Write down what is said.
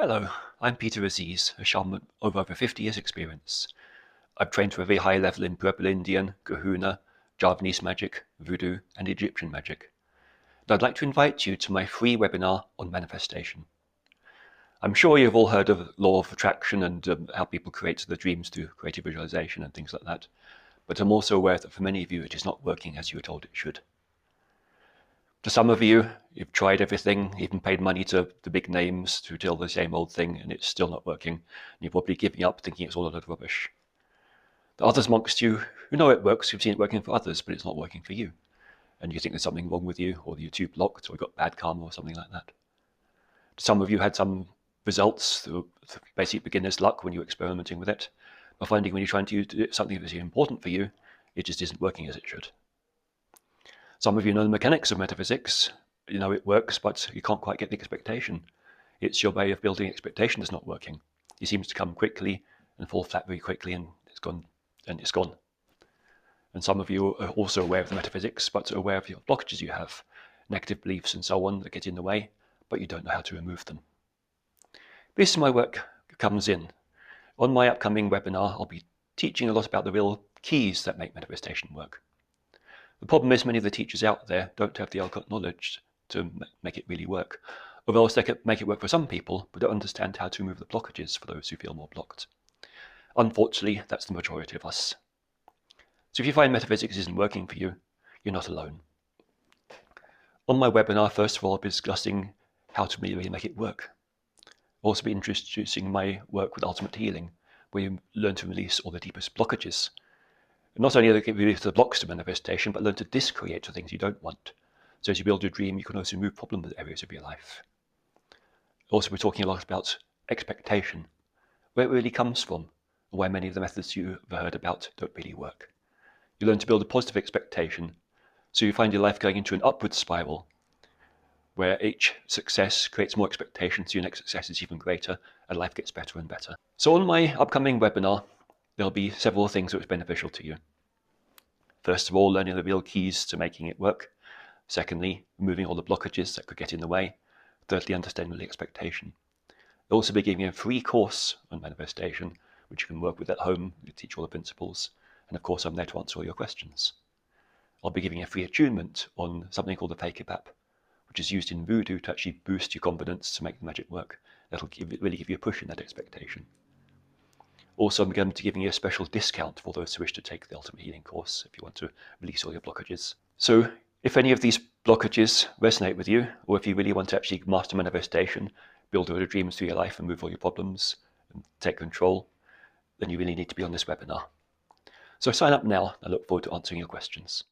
Hello, I'm Peter Aziz, a shaman of over 50 years experience. I've trained to a very high level in Purple Indian, Kahuna, Javanese magic, Voodoo and Egyptian magic. And I'd like to invite you to my free webinar on manifestation. I'm sure you've all heard of law of attraction and how people create their dreams through creative visualization and things like that. But I'm also aware that for many of you it is not working as you were told it should. To some of you, you've tried everything, even paid money to the big names to tell the same old thing, and it's still not working. And you're probably giving up, thinking it's all a load of rubbish. The others amongst you who know it works, who've seen it working for others, but it's not working for you. And you think there's something wrong with you, or you're too blocked, or you've got bad karma, or something like that. Some of you had some results through basic beginner's luck when you were experimenting with it, but finding when you're trying to do something that's important for you, it just isn't working as it should. Some of you know the mechanics of metaphysics. You know it works, but you can't quite get the expectation. It's your way of building expectation that's not working. It seems to come quickly and fall flat very quickly, and it's gone. And some of you are also aware of the metaphysics, but are aware of your blockages you have, negative beliefs and so on that get in the way, but you don't know how to remove them. This is my work comes in. On my upcoming webinar, I'll be teaching a lot about the real keys that make manifestation work. The problem is many of the teachers out there don't have the occult knowledge to make it really work, or else they can make it work for some people, but don't understand how to remove the blockages for those who feel more blocked. Unfortunately, that's the majority of us. So if you find metaphysics isn't working for you, you're not alone. On my webinar, first of all, I'll be discussing how to really make it work. I'll also be introducing my work with ultimate healing, where you learn to release all the deepest blockages. Not only release the blocks to manifestation, but learn to discreate the things you don't want. So as you build your dream, you can also remove problem areas of your life. Also, we're talking a lot about expectation, where it really comes from, and why many of the methods you've heard about don't really work. You learn to build a positive expectation, so you find your life going into an upward spiral, where each success creates more expectations, so your next success is even greater, and life gets better and better. So on my upcoming webinar, there'll be several things that are beneficial to you. First of all, learning the real keys to making it work. Secondly, removing all the blockages that could get in the way. Thirdly, understanding the expectation. I'll also be giving you a free course on manifestation, which you can work with at home, you teach all the principles, and of course I'm there to answer all your questions. I'll be giving a free attunement on something called the Fake It app, which is used in Voodoo to actually boost your confidence to make the magic work. That'll really give you a push in that expectation. Also, I'm going to be giving you a special discount for those who wish to take the Ultimate Healing course if you want to release all your blockages. So if any of these blockages resonate with you, or if you really want to actually master manifestation, build all your dreams through your life and move all your problems and take control, then you really need to be on this webinar. So sign up now. I look forward to answering your questions.